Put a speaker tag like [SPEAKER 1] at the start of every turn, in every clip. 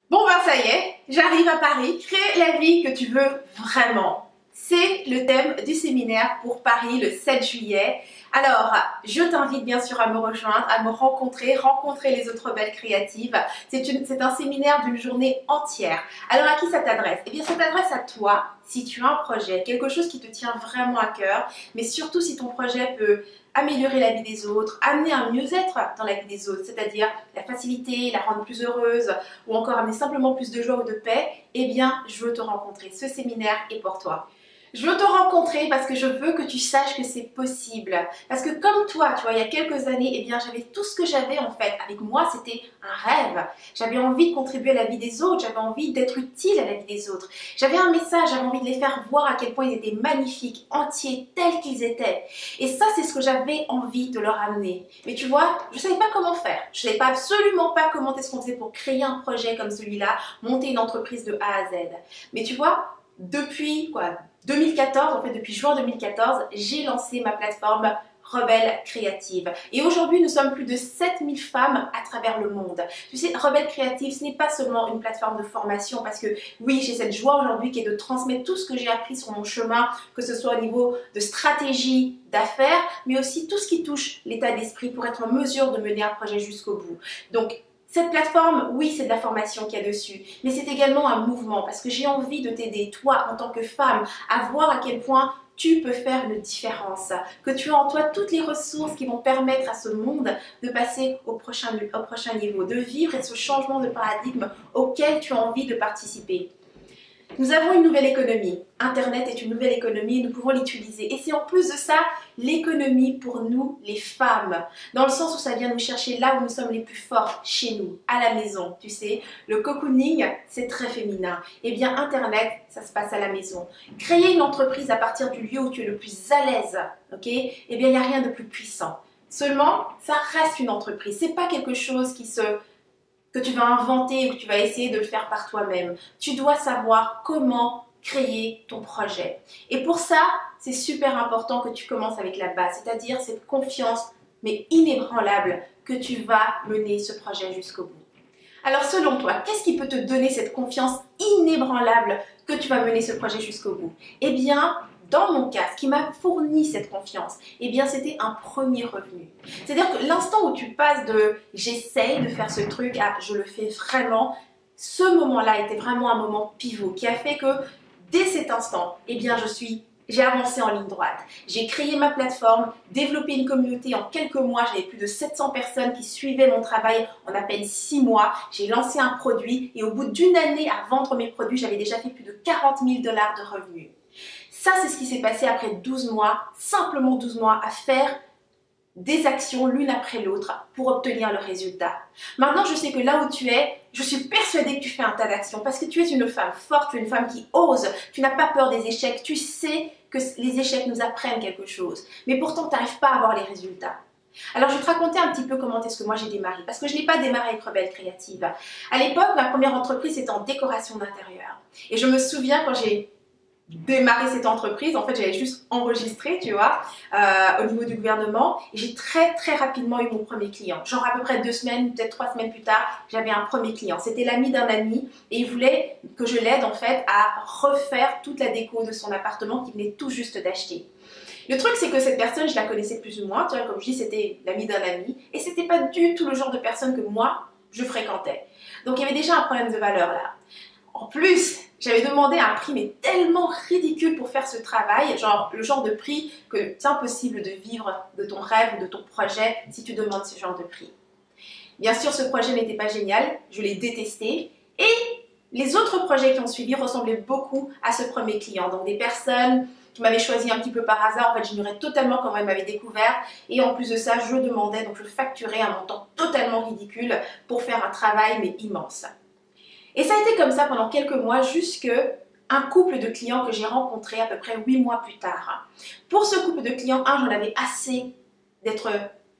[SPEAKER 1] Bon ben ça y est, j'arrive à Paris, crée la vie que tu veux vraiment. C'est le thème du séminaire pour Paris le 7 juillet. Alors, je t'invite bien sûr à me rejoindre, à me rencontrer les autres belles créatives. C'est un séminaire d'une journée entière. Alors à qui ça t'adresse? Eh bien ça t'adresse à toi si tu as un projet, quelque chose qui te tient vraiment à cœur, mais surtout si ton projet peut améliorer la vie des autres, amener un mieux-être dans la vie des autres, c'est-à-dire la faciliter, la rendre plus heureuse ou encore amener simplement plus de joie ou de paix, eh bien je veux te rencontrer. Ce séminaire est pour toi. Je veux te rencontrer parce que je veux que tu saches que c'est possible. Parce que comme toi, tu vois, il y a quelques années, eh bien, j'avais tout ce que j'avais en fait. Avec moi, c'était un rêve. J'avais envie de contribuer à la vie des autres. J'avais envie d'être utile à la vie des autres. J'avais un message, j'avais envie de les faire voir à quel point ils étaient magnifiques, entiers, tels qu'ils étaient. Et ça, c'est ce que j'avais envie de leur amener. Mais tu vois, je ne savais pas comment faire. Je ne savais pas absolument pas comment est-ce qu'on faisait pour créer un projet comme celui-là, monter une entreprise de A à Z. Mais tu vois, depuis 2014, en fait depuis juin 2014, j'ai lancé ma plateforme Rebelle Créative. Et aujourd'hui, nous sommes plus de 7000 femmes à travers le monde. Tu sais, Rebelle Créative, ce n'est pas seulement une plateforme de formation parce que oui, j'ai cette joie aujourd'hui qui est de transmettre tout ce que j'ai appris sur mon chemin, que ce soit au niveau de stratégie, d'affaires, mais aussi tout ce qui touche l'état d'esprit pour être en mesure de mener un projet jusqu'au bout. Donc, cette plateforme, oui, c'est de la formation qu'il y a dessus, mais c'est également un mouvement parce que j'ai envie de t'aider, toi, en tant que femme, à voir à quel point tu peux faire une différence, que tu as en toi toutes les ressources qui vont permettre à ce monde de passer au prochain niveau, de vivre ce changement de paradigme auquel tu as envie de participer. Nous avons une nouvelle économie. Internet est une nouvelle économie et nous pouvons l'utiliser. Et c'est en plus de ça l'économie pour nous, les femmes. Dans le sens où ça vient nous chercher là où nous sommes les plus forts, chez nous, à la maison. Tu sais, le cocooning, c'est très féminin. Eh bien, Internet, ça se passe à la maison. Créer une entreprise à partir du lieu où tu es le plus à l'aise, ok? Eh bien, il n'y a rien de plus puissant. Seulement, ça reste une entreprise. C'est pas quelque chose que tu vas inventer ou que tu vas essayer de le faire par toi-même. Tu dois savoir comment créer ton projet. Et pour ça, c'est super important que tu commences avec la base, c'est-à-dire cette confiance, mais inébranlable, que tu vas mener ce projet jusqu'au bout. Alors selon toi, qu'est-ce qui peut te donner cette confiance inébranlable que tu vas mener ce projet jusqu'au bout? Eh bien, dans mon cas, ce qui m'a fourni cette confiance, eh bien c'était un premier revenu. C'est-à-dire que l'instant où tu passes de j'essaye de faire ce truc à je le fais vraiment, ce moment-là était vraiment un moment pivot qui a fait que dès cet instant, eh bien j'ai avancé en ligne droite. J'ai créé ma plateforme, développé une communauté en quelques mois. J'avais plus de 700 personnes qui suivaient mon travail en à peine 6 mois. J'ai lancé un produit et au bout d'une année à vendre mes produits, j'avais déjà fait plus de 40 000 $ de revenus. Ça, c'est ce qui s'est passé après 12 mois, simplement 12 mois à faire des actions l'une après l'autre pour obtenir le résultat. Maintenant, je sais que là où tu es, je suis persuadée que tu fais un tas d'actions parce que tu es une femme forte, tu es une femme qui ose, tu n'as pas peur des échecs, tu sais que les échecs nous apprennent quelque chose, mais pourtant tu n'arrives pas à avoir les résultats. Alors, je vais te raconter un petit peu comment est-ce que moi j'ai démarré, parce que je n'ai pas démarré avec Rebelle Créative. À l'époque, ma première entreprise était en décoration d'intérieur. Et je me souviens quand j'ai démarrer cette entreprise, en fait j'avais juste enregistré, tu vois, au niveau du gouvernement, et j'ai très rapidement eu mon premier client. Genre à peu près 2 semaines, peut-être 3 semaines plus tard, j'avais un premier client. C'était l'ami d'un ami et il voulait que je l'aide en fait à refaire toute la déco de son appartement qu'il venait tout juste d'acheter. Le truc, c'est que cette personne, je la connaissais plus ou moins, tu vois, comme je dis, c'était l'ami d'un ami, et c'était pas du tout le genre de personne que moi, je fréquentais. Donc il y avait déjà un problème de valeur là. En plus, j'avais demandé un prix mais tellement ridicule pour faire ce travail, genre le genre de prix que c'est impossible de vivre de ton rêve ou de ton projet si tu demandes ce genre de prix. Bien sûr, ce projet n'était pas génial, je l'ai détesté et les autres projets qui ont suivi ressemblaient beaucoup à ce premier client. Donc des personnes qui m'avaient choisi un petit peu par hasard, en fait j'ignorais totalement comment elles m'avaient découvert et en plus de ça, je demandais, donc je facturais un montant totalement ridicule pour faire un travail mais immense. Et ça a été comme ça pendant quelques mois jusqu'à un couple de clients que j'ai rencontré à peu près 8 mois plus tard. Pour ce couple de clients, j'en avais assez d'être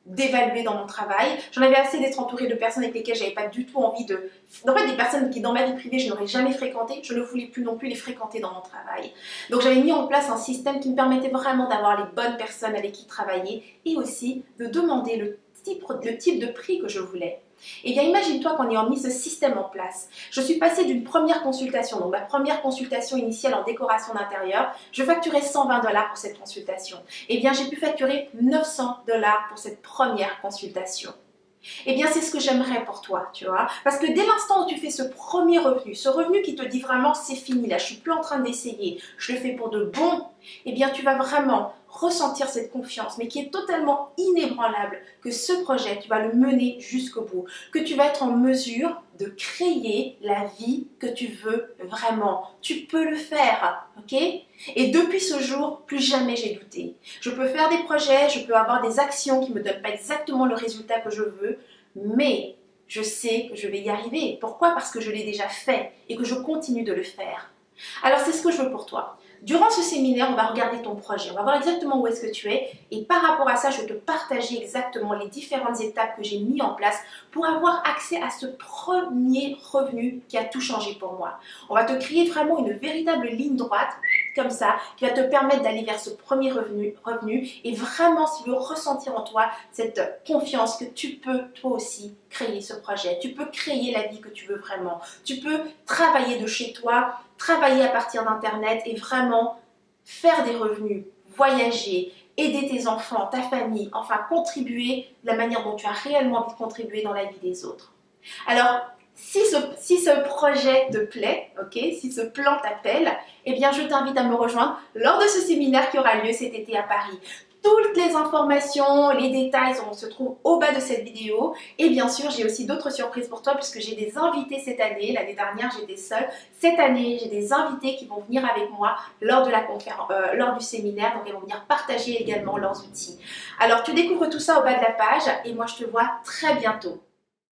[SPEAKER 1] dévaluée dans mon travail. J'en avais assez d'être entourée de personnes avec lesquelles j'avais pas du tout envie de... En fait, des personnes qui dans ma vie privée, je n'aurais jamais fréquenté. Je ne voulais plus non plus les fréquenter dans mon travail. Donc j'avais mis en place un système qui me permettait vraiment d'avoir les bonnes personnes avec qui travailler et aussi de demander le type de prix que je voulais. Eh bien, imagine-toi qu'en ayant mis ce système en place, je suis passée d'une première consultation, donc ma première consultation initiale en décoration d'intérieur, je facturais 120 $ pour cette consultation. Eh bien, j'ai pu facturer 900 $ pour cette première consultation. Eh bien, c'est ce que j'aimerais pour toi, tu vois. Parce que dès l'instant où tu fais ce premier revenu, ce revenu qui te dit vraiment c'est fini, là, je suis plus en train d'essayer, je le fais pour de bon, eh bien, tu vas vraiment ressentir cette confiance, mais qui est totalement inébranlable, que ce projet, tu vas le mener jusqu'au bout, que tu vas être en mesure de créer la vie que tu veux vraiment. Tu peux le faire, ok? Et depuis ce jour, plus jamais j'ai douté. Je peux faire des projets, je peux avoir des actions qui ne me donnent pas exactement le résultat que je veux, mais je sais que je vais y arriver. Pourquoi? Parce que je l'ai déjà fait et que je continue de le faire. Alors c'est ce que je veux pour toi. Durant ce séminaire, on va regarder ton projet, on va voir exactement où est-ce que tu es et par rapport à ça, je vais te partager exactement les différentes étapes que j'ai mises en place pour avoir accès à ce premier revenu qui a tout changé pour moi. On va te créer vraiment une véritable ligne droite comme ça, qui va te permettre d'aller vers ce premier revenu et vraiment, si tu veux ressentir en toi cette confiance que tu peux toi aussi créer ce projet, tu peux créer la vie que tu veux vraiment, tu peux travailler de chez toi, travailler à partir d'internet et vraiment faire des revenus, voyager, aider tes enfants, ta famille, enfin contribuer de la manière dont tu as réellement envie de contribuer dans la vie des autres. Alors, si ce projet te plaît, si ce plan t'appelle, eh bien je t'invite à me rejoindre lors de ce séminaire qui aura lieu cet été à Paris. Toutes les informations, les détails se trouvent au bas de cette vidéo. Et bien sûr, j'ai aussi d'autres surprises pour toi puisque j'ai des invités cette année. L'année dernière, j'étais seule. Cette année, j'ai des invités qui vont venir avec moi lors de la conférence, lors du séminaire. Donc, ils vont venir partager également leurs outils. Alors, tu découvres tout ça au bas de la page et moi, je te vois très bientôt.